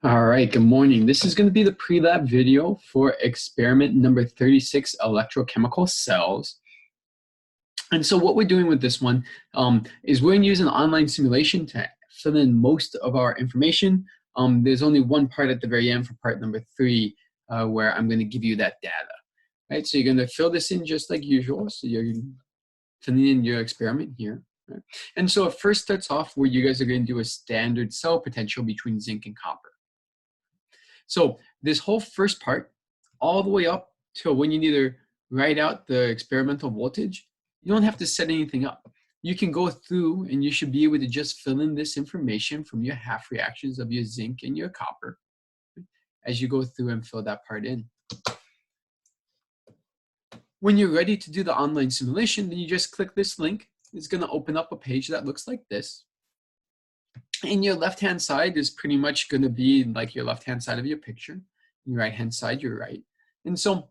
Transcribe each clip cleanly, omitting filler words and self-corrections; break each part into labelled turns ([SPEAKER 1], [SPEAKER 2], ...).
[SPEAKER 1] All right, good morning. This is going to be the pre-lab video for experiment number 36, electrochemical cells. And so what we're doing with this one is we're going to use an online simulation to fill in most of our information. There's only one part at the very end for part number 3 where I'm going to give you that data. Right, so you're going to fill this in just like usual. So you're filling in your experiment here. Right? And so it first starts off where you guys are going to do a standard cell potential between zinc and copper. So this whole first part, all the way up to when you need to write out the experimental voltage, you don't have to set anything up. You can go through and you should be able to just fill in this information from your half reactions of your zinc and your copper as you go through and fill that part in. When you're ready to do the online simulation, then you just click this link. It's going to open up a page that looks like this. And your left-hand side is pretty much going to be like your left-hand side of your picture. Your right-hand side, your right. And so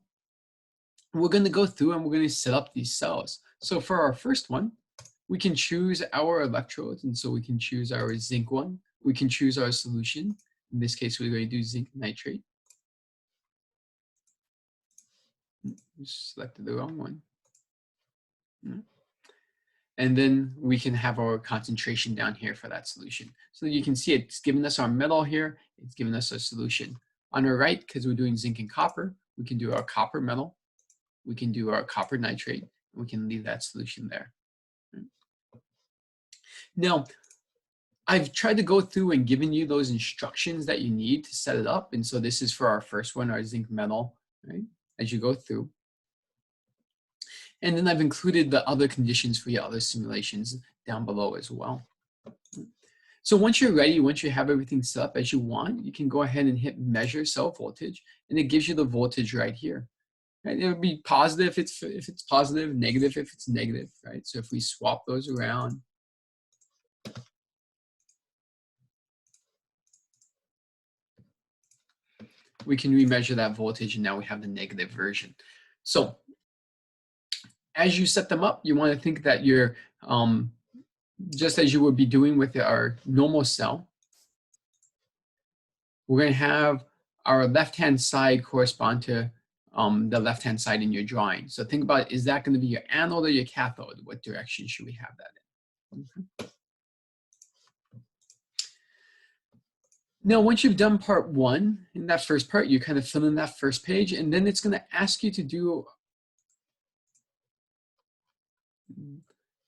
[SPEAKER 1] we're going to go through and we're going to set up these cells. So for our first one, we can choose our electrodes. And so we can choose our zinc one. We can choose our solution. In this case, we're going to do zinc nitrate. Selected the wrong one. And then we can have our concentration down here for that solution. So you can see it's giving us our metal here. It's giving us a solution. On our right, because we're doing zinc and copper, we can do our copper metal. We can do our copper nitrate. And we can leave that solution there. Now, I've tried to go through and given you those instructions that you need to set it up. And so this is for our first one, our zinc metal, right? As you go through. And then I've included the other conditions for your other simulations down below as well. So once you're ready, once you have everything set up as you want, you can go ahead and hit measure cell voltage, and it gives you the voltage right here. Right? It'll be positive if it's positive, negative if it's negative, right? So if we swap those around, we can remeasure that voltage, and now we have the negative version. So as you set them up, you want to think that you're, just as you would be doing with our normal cell, we're going to have our left-hand side correspond to the left-hand side in your drawing. So think about, is that going to be your anode or your cathode? What direction should we have that in? Okay. Now, once you've done part 1, in that first part, you kind of fill in that first page, and then it's going to ask you to do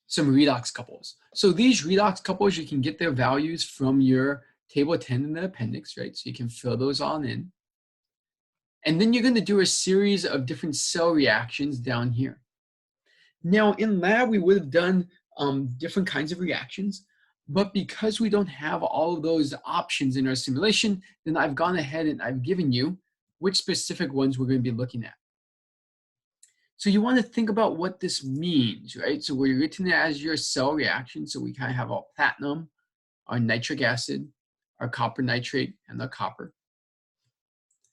[SPEAKER 1] some redox couples. So these redox couples, you can get their values from your table 10 in the appendix, right? So you can fill those on in. And then you're going to do a series of different cell reactions down here. Now in lab, we would have done different kinds of reactions, but because we don't have all of those options in our simulation, then I've gone ahead and I've given you which specific ones we're going to be looking at. So you want to think about what this means, right? So we're written it as your cell reaction. So we kind of have our platinum, our nitric acid, our copper nitrate, and the copper.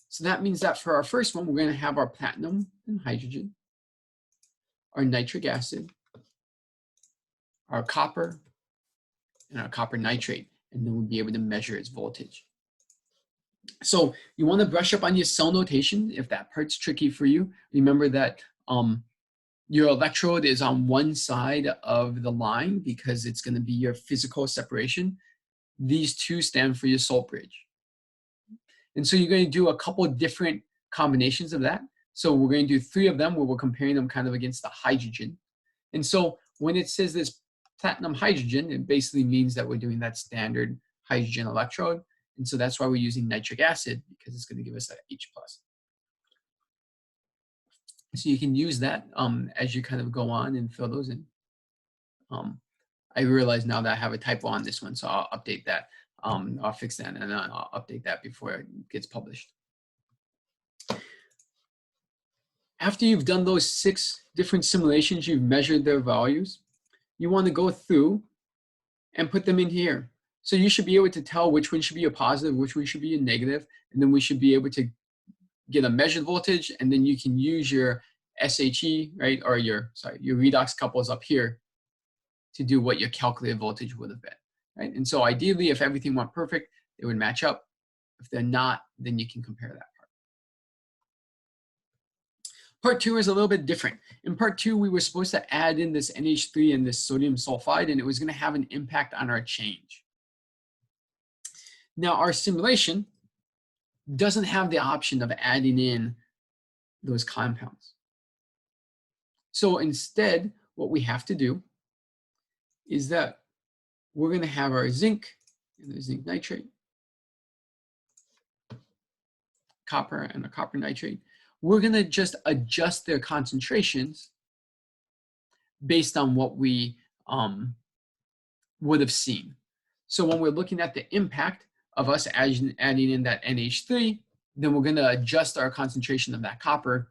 [SPEAKER 1] So that means that for our first one, we're going to have our platinum and hydrogen, our nitric acid, our copper, and our copper nitrate. And then we'll be able to measure its voltage. So you want to brush up on your cell notation. If that part's tricky for you, remember that your electrode is on one side of the line because it's going to be your physical separation. These two stand for your salt bridge. And so you're going to do a couple of different combinations of that. So we're going to do 3 of them where we're comparing them kind of against the hydrogen. And so when it says this platinum hydrogen, it basically means that we're doing that standard hydrogen electrode. And so that's why we're using nitric acid, because it's going to give us that H+. So you can use that as you kind of go on and fill those in. I realize now that I have a typo on this one, so I'll update that. I'll fix that, and I'll update that before it gets published. After you've done those 6 different simulations, you've measured their values, you want to go through and put them in here. So you should be able to tell which one should be a positive, which one should be a negative, and then we should be able to get a measured voltage, and then you can use your SHE, right, or your redox couples up here to do what your calculated voltage would have been, right? And so ideally, if everything went perfect, it would match up. If they're not, then you can compare that part. Part 2 is a little bit different. In part 2, we were supposed to add in this NH3 and this sodium sulfide, and it was going to have an impact on our change. Now, our simulation doesn't have the option of adding in those compounds. So instead, what we have to do is that we're going to have our zinc and the zinc nitrate, copper and the copper nitrate. We're going to just adjust their concentrations based on what we would have seen. So when we're looking at the impact of us adding in that NH3, then we're going to adjust our concentration of that copper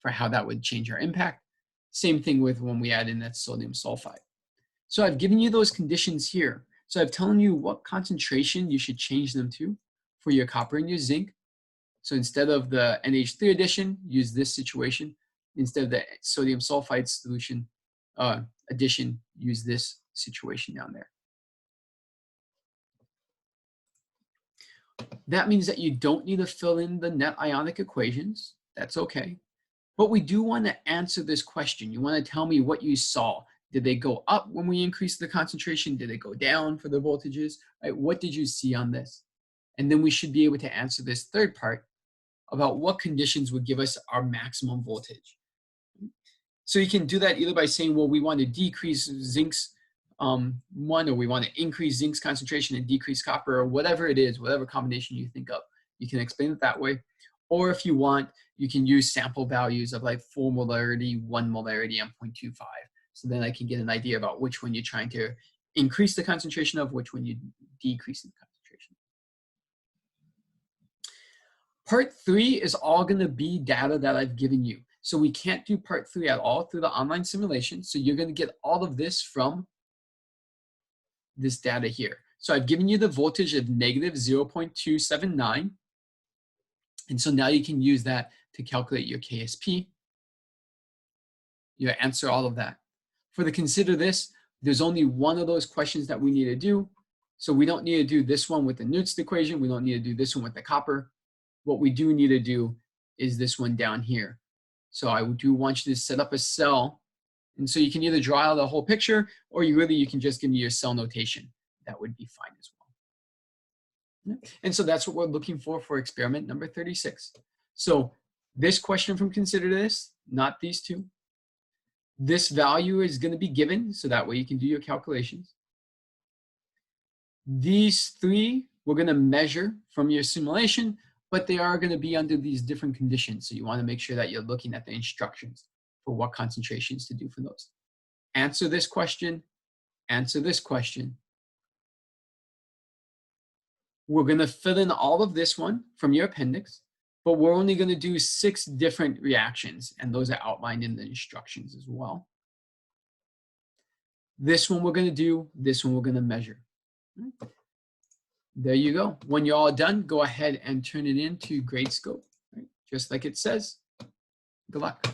[SPEAKER 1] for how that would change our impact. Same thing with when we add in that sodium sulfide. So I've given you those conditions here. So I've told you what concentration you should change them to for your copper and your zinc. So instead of the NH3 addition, use this situation. Instead of the sodium sulfide solution addition, use this situation down there. That means that you don't need to fill in the net ionic equations. That's okay. But we do want to answer this question. You want to tell me what you saw. Did they go up when we increased the concentration? Did they go down for the voltages? Right? What did you see on this? And then we should be able to answer this third part about what conditions would give us our maximum voltage. So you can do that either by saying, well, we want to decrease zinc's one, or we want to increase zinc's concentration and decrease copper, or whatever it is, whatever combination you think of. You can explain it that way. Or if you want, you can use sample values of like 4 molarity, 1 molarity, and 0.25. So then I can get an idea about which one you're trying to increase the concentration of, which one you decrease the concentration. Part 3 is all going to be data that I've given you. So we can't do part 3 at all through the online simulation. So you're going to get all of this from this data here. So I've given you the voltage of negative 0.279. And so now you can use that to calculate your KSP. You answer all of that. For the consider this, there's only one of those questions that we need to do. So we don't need to do this one with the Newton's equation. We don't need to do this one with the copper. What we do need to do is this one down here. So I do want you to set up a cell. And so you can either draw out the whole picture, or you can just give me your cell notation. That would be fine as well. And so that's what we're looking for experiment number 36. So this question from consider this, not these two. This value is going to be given, so that way you can do your calculations. These three we're going to measure from your simulation, but they are going to be under these different conditions. So you want to make sure that you're looking at the instructions for what concentrations to do for those. Answer this question, answer this question. We're going to fill in all of this one from your appendix, but we're only going to do 6 different reactions, and those are outlined in the instructions as well. This one we're going to do, this one we're going to measure. There you go. When you're all done, go ahead and turn it into Grade Scope, right? Just like it says. Good luck.